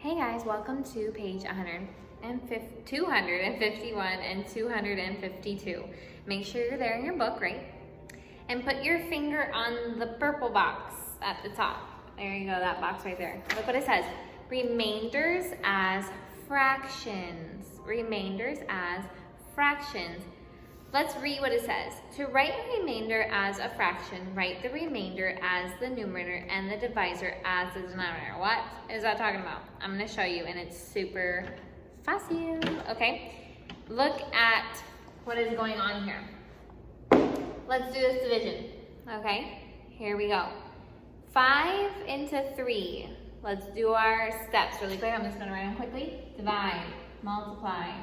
Hey guys, welcome to page 251 and 252. Make sure you're there in your book, right? And put your finger on the purple box at the top. There you go, that box right there. Look what it says. Remainders as fractions. Remainders as fractions. Let's read what it says. To write a remainder as a fraction, write the remainder as the numerator and the divisor as the denominator. What is that talking about? I'm going to show you, and it's super fácil, okay? Look at what is going on here. Let's do this division, okay? Here we go. 5 into 3. Let's do our steps really quick. I'm just going to write them quickly. Divide, multiply,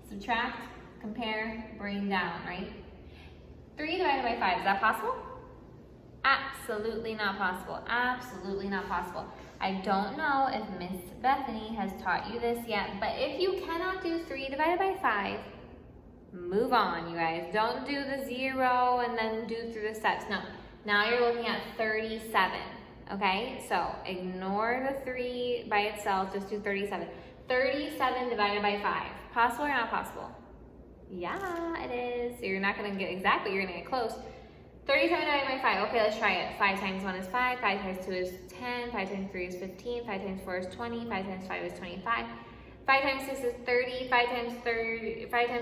subtract, compare, bring down, right? 3 divided by 5, is that possible? Absolutely not possible. Absolutely not possible. I don't know if Miss Bethany has taught you this yet, but if you cannot do 3 divided by 5, move on, you guys. Don't do the 0 and then do through the steps. No, now you're looking at 37, okay? So ignore the 3 by itself, just do 37. 37 divided by 5, possible or not possible? Yeah, it is. So you're not going to get exactly, you're going to get close. 37 divided by 5. Okay, let's try it. 5 times 1 is 5. 5 times 2 is 10. 5 times 3 is 15. 5 times 4 is 20. 5 times 5 is 25. 5 times 6 is 30. 5 times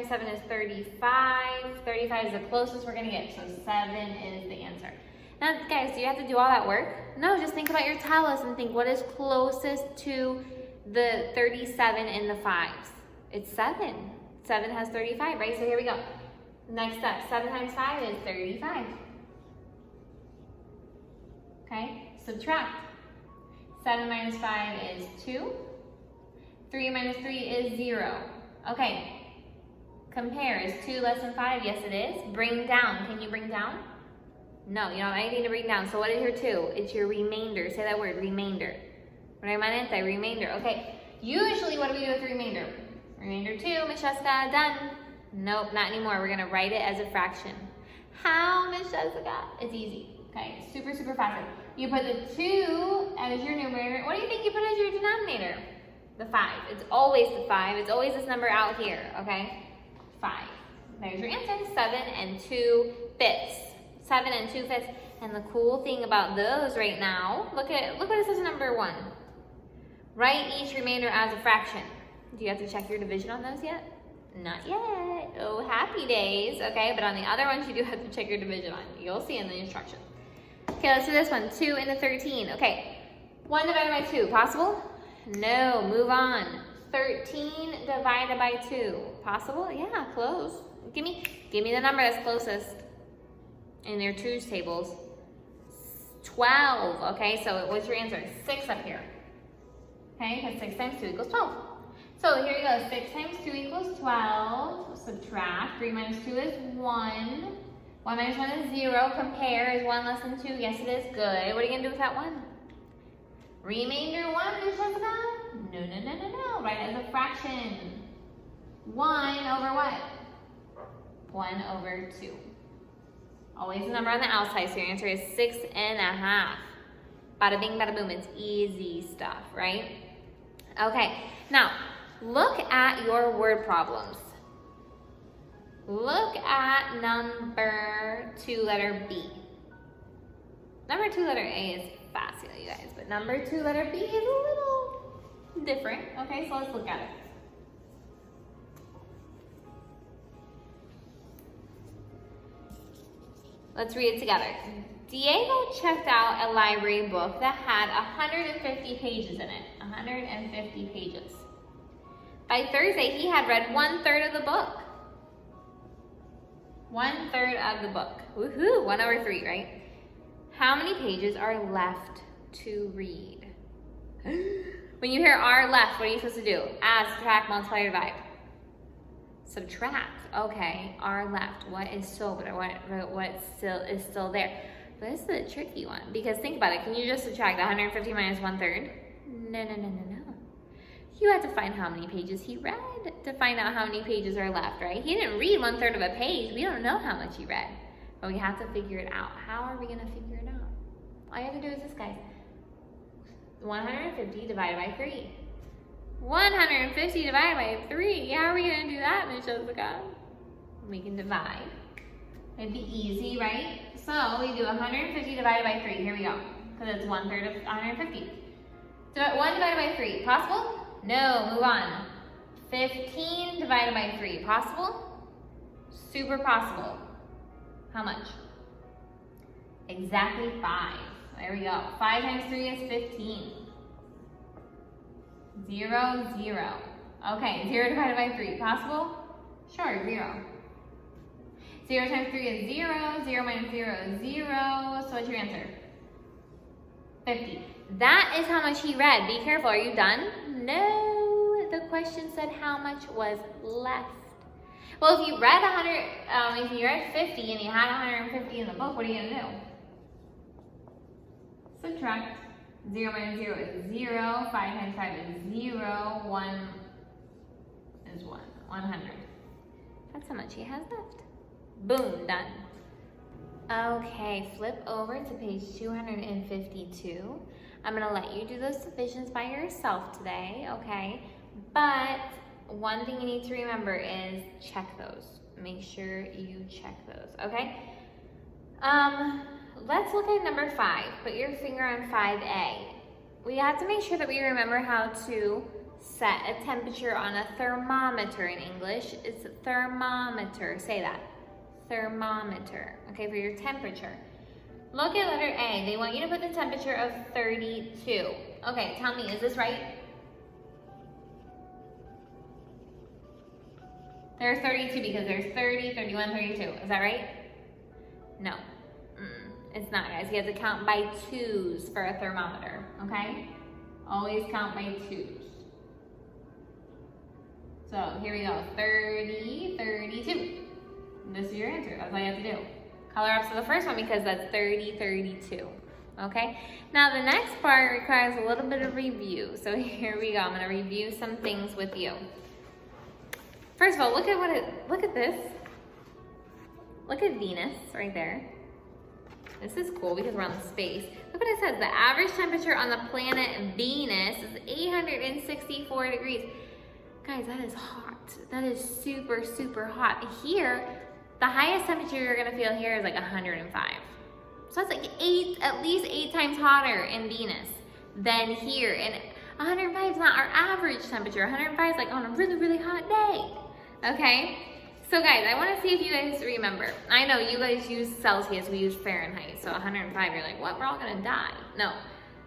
7 is 35. 35 is the closest we're going to get. So 7 is the answer. Now, guys, do you have to do all that work? No, just think about your talus and think what is closest to the 37 in the 5s. It's 7. 7 has 35, right? So here we go. Next step, 7 times 5 is 35. Okay, subtract. 7 minus 5 is 2. 3 minus 3 is 0. Okay, compare. Is 2 less than 5? Yes, it is. Bring down. Can you bring down? No, you don't have anything to bring down. So what is your 2? It's your remainder. Say that word, remainder. Remanente, remainder. Okay, usually what do we do with remainder? Remainder 2, Miss Jessica, done. Nope, not anymore. We're gonna write it as a fraction. How, Miss Jessica? It's easy, okay? Super, super fast. You put the 2 as your numerator. What do you think you put as your denominator? The 5. It's always the 5. It's always this number out here, okay? 5. There's your answer, 7 and 2 fifths. 7 and 2 fifths. And the cool thing about those right now, look what it says in number 1. Write each remainder as a fraction. Do you have to check your division on those yet? Not yet. Oh, happy days. Okay, but on the other ones, you do have to check your division on. You'll see in the instructions. Okay, let's do this one. 2 into 13. Okay, 1 divided by 2. Possible? No. Move on. 13 divided by 2. Possible? Yeah, close. Give me the number that's closest in your twos tables. 12. Okay, so what's your answer? 6 up here. Okay, because 6 times 2 equals 12. So here you go, 6 times 2 equals 12. Subtract, 3 minus 2 is 1. 1 minus 1 is 0. Compare, is 1 less than 2? Yes, it is. Good. What are you going to do with that 1? Remainder 1, Miss Jessica? No. Write it as a fraction. 1 over what? 1 over 2. Always a number on the outside, so your answer is 6.5. Bada bing, bada boom. It's easy stuff, right? Okay, now, look at your word problems. Look at number 2, letter B. Number 2, letter A is fast, you guys, but number 2, letter B is a little different. Okay, so let's look at it. Let's read it together. Diego checked out a library book that had 150 pages in it. 150 pages. By Thursday, he had read 1/3 of the book. 1/3 of the book. Woohoo! 1 over 3, right? How many pages are left to read? When you hear are left, what are you supposed to do? Add, subtract, multiply, or divide. Subtract. Okay, are left. What is still, what still is still there? But this is a tricky one because think about it. Can you just subtract 150 minus 1/3? No. You have to find how many pages he read to find out how many pages are left, right? He didn't read 1/3 of a page. We don't know how much he read, but we have to figure it out. How are we going to figure it out? All you have to do is this, guys. 150 divided by 3. 150 divided by 3. How are we going to do that, Miss Jessica? We can divide. It'd be easy, right? So we do 150 divided by 3. Here we go. Because it's 1/3 of 150. So 1 divided by 3. Possible? No. Move on. 15 divided by 3. Possible? Super possible. How much? Exactly 5. There we go. 5 times 3 is 15. 0, 0. Okay, 0 divided by 3. Possible? Sure, 0. 0 times 3 is 0. 0 minus 0 is 0. So what's your answer? 50. That is how much he read. Be careful. Are you done? No. The question said how much was left. Well, if you read 100, if you read 50 and you had 150 in the book, what are you going to do? Subtract. 0 minus 0 is 0. 5 times 5 is 0. 1 is 1. 100. That's how much he has left. Boom, done. Okay, flip over to page 252. I'm gonna let you do those divisions by yourself today, okay? But one thing you need to remember is check those. Make sure you check those, okay? Let's look at number 5. Put your finger on 5A. We have to make sure that we remember how to set a temperature on a thermometer in English. It's a thermometer. Say that. Thermometer. Okay, for your temperature. Look at letter A. They want you to put the temperature of 32. Okay, tell me, is this right? There's 32 because there's 30, 31, 32. Is that right? No. It's not, guys. You have to count by 2s for a thermometer, okay? Always count by 2s. So here we go, 30, 32. This is your answer. That's all you have to do. Color up to the first one because that's 30, 32. Okay? Now the next part requires a little bit of review. So here we go. I'm going to review some things with you. First of all, look at this. Look at Venus right there. This is cool because we're on space. Look what it says. The average temperature on the planet Venus is 864 degrees. Guys, that is hot. That is super, super hot. Here, the highest temperature you're gonna feel here is like 105. So that's like at least 8 times hotter in Venus than here. And 105 is not our average temperature. 105 is like on a really, really hot day. Okay? So guys, I wanna see if you guys remember. I know you guys use Celsius, we use Fahrenheit. So 105, you're like, what? We're all gonna die. No.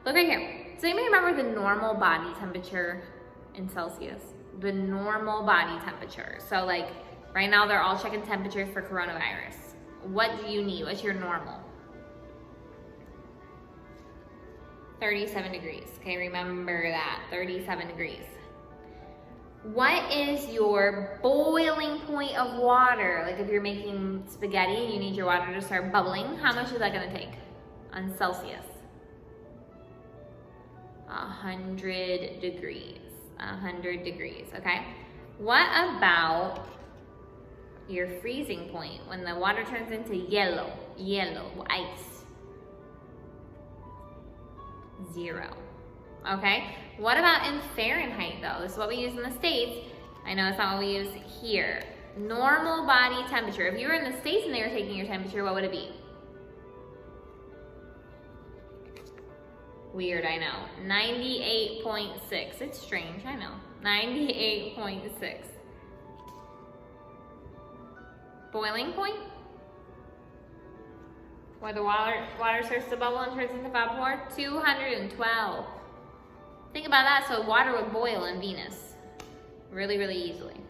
Look right here. Does anybody remember the normal body temperature in Celsius? The normal body temperature. So like right now they're all checking temperatures for coronavirus. What do you need? What's your normal? 37 degrees. Okay, remember that. 37 degrees. What is your boiling point of water? Like if you're making spaghetti and you need your water to start bubbling, how much is that gonna take on Celsius? 100 degrees. 100 degrees, okay? What about your freezing point when the water turns into yellow, ice? 0, okay? What about in Fahrenheit though? This is what we use in the States. I know it's not what we use here. Normal body temperature. If you were in the States and they were taking your temperature, what would it be? Weird, I know. 98.6. It's strange, I know. 98.6. Boiling point? Where the water starts to bubble and turns into vapor? 212. Think about that. So water would boil in Venus really, really easily.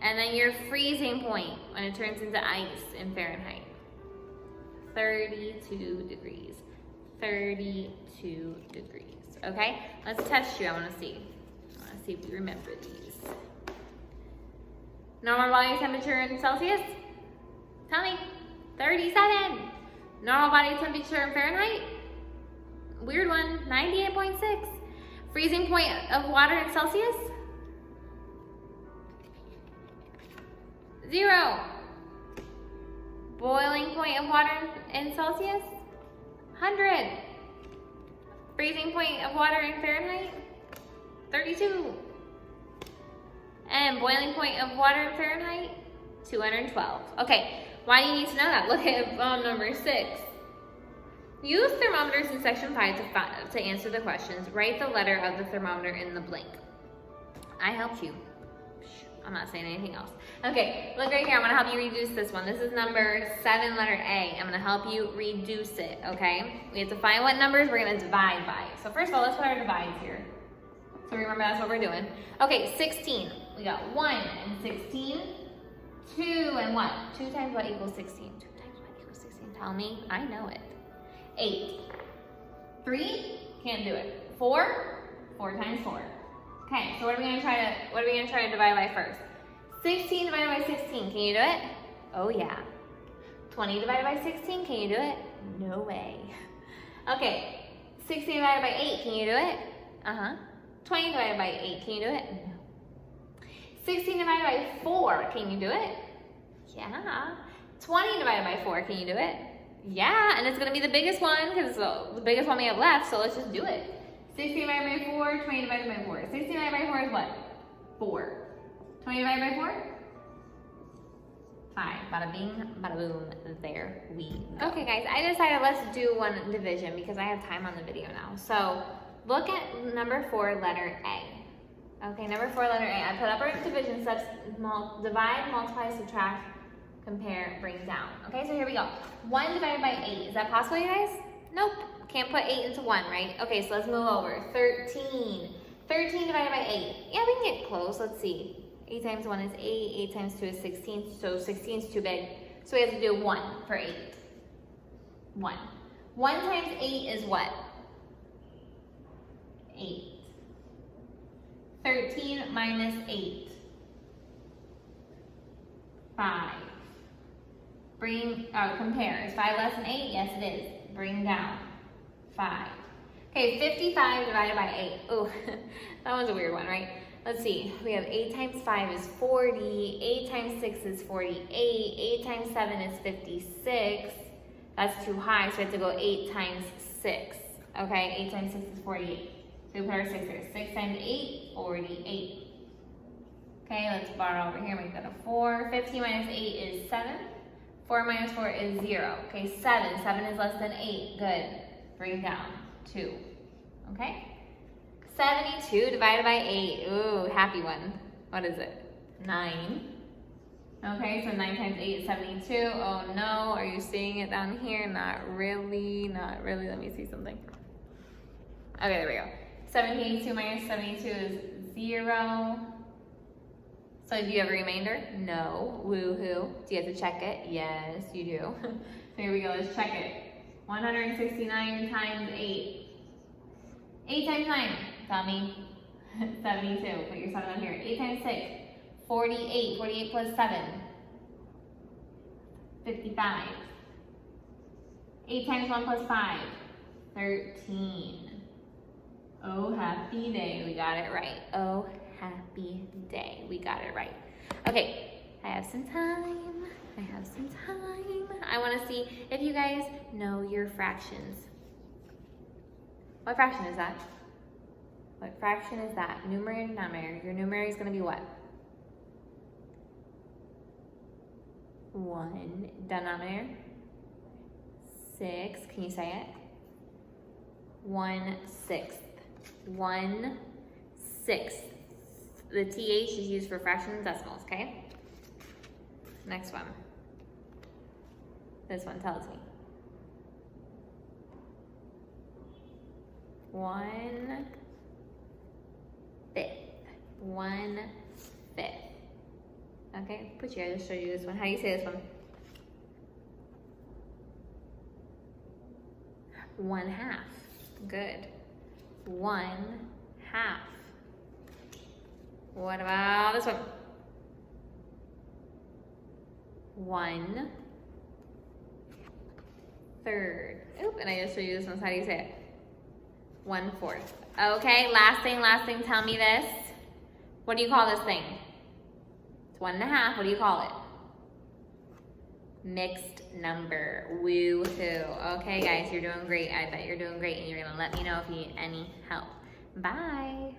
And then your freezing point when it turns into ice in Fahrenheit. 32 degrees. 32 degrees. Okay? Let's test you. I want to see if you remember these. Normal body temperature in Celsius? Tell me. 37. Normal body temperature in Fahrenheit? Weird one. 98.6. Freezing point of water in Celsius? 0. Boiling point of water in Celsius? 100. Freezing point of water in Fahrenheit? 32. And boiling point of water in Fahrenheit, 212. Okay, why do you need to know that? Look at number 6. Use thermometers in section 5 to answer the questions. Write the letter of the thermometer in the blank. I helped you. I'm not saying anything else. Okay, look right here. I'm gonna help you reduce this one. This is number 7, letter A. I'm gonna help you reduce it, okay? We have to find what numbers we're gonna divide by. So first of all, let's put our divides here. So remember, that's what we're doing. Okay, 16. We got 1 and 16. 2 and what? 2 times what equals 16? 2 times what equals 16? Tell me. I know it. 8. 3? Can't do it. 4? 4 times 4. Okay, so what are we gonna try to divide by first? 16 divided by 16. Can you do it? Oh yeah. 20 divided by 16. Can you do it? No way. Okay. 16 divided by 8. Can you do it? 20 divided by 8. Can you do it? No. 16 divided by 4. Can you do it? Yeah. 20 divided by 4. Can you do it? Yeah. And it's gonna be the biggest one because the biggest one we have left. So let's just do it. 16 divided by 4, 20 divided by 4. 16 divided by 4 is what? 4. 20 divided by 4? 5. Bada bing, bada boom. There we go. Okay, guys, I decided let's do one division because I have time on the video now. So look at number 4, letter A. Okay, number 4, letter A. I put up our division steps: divide, multiply, subtract, compare, bring down. Okay, so here we go. 1 divided by 8. Is that possible, you guys? Nope. Can't put 8 into 1, right? Okay, so let's move over. 13. 13 divided by 8. Yeah, we can get close. Let's see. 8 times 1 is 8. 8 times 2 is 16. So 16 is too big. So we have to do 1 for 8. 1. 1 times 8 is what? 8. 13 minus 8. 5. Compare. Is 5 less than 8? Yes, it is. Bring down. 5. Okay, 55 divided by 8. Oh, that one's a weird one, right? Let's see. We have 8 times 5 is 40. 8 times 6 is 48. 8 times 7 is 56. That's too high, so we have to go 8 times 6. Okay, 8 times 6 is 48. So we put our 6 here. 6 times 8, 48. Okay, let's borrow over here, make that a 4. 15 minus 8 is 7. 4 minus 4 is 0. Okay, 7. 7 is less than 8. Good. Bring down 2. Okay? 72 divided by 8. Ooh, happy one. What is it? 9. Okay, so 9 times 8 is 72. Oh no, are you seeing it down here? Not really, not really. Let me see something. Okay, there we go. 72 minus 72 is 0. So do you have a remainder? No. Woohoo. Do you have to check it? Yes, you do. So here we go, let's check it. 169 times 8. 8 times 9, tell me. 72, put your 7 on here. 8 times 6, 48. 48 plus 7, 55. 8 times 1 plus 5, 13. Oh, happy day, we got it right. Oh, happy day, we got it right. Okay, I have some time. I want to see if you guys know your fractions. What fraction is that? What fraction is that? Numerator, denominator. Your numerator is going to be what? 1. Denominator? 6. Can you say it? 1/6. 1/6. The TH is used for fractions and decimals, okay? Next one. This one tells me. 1/5. 1/5. Okay, put you. I just showed you this one. How do you say this one? 1/2. Good. 1/2. What about this one? 1/3. Oop, and I just showed you this one. So how do you say it? 1/4. Okay, last thing, tell me this. What do you call this thing? It's 1/2. What do you call it? Mixed number. Woohoo. Okay, guys, you're doing great. I bet you're doing great, and you're going to let me know if you need any help. Bye.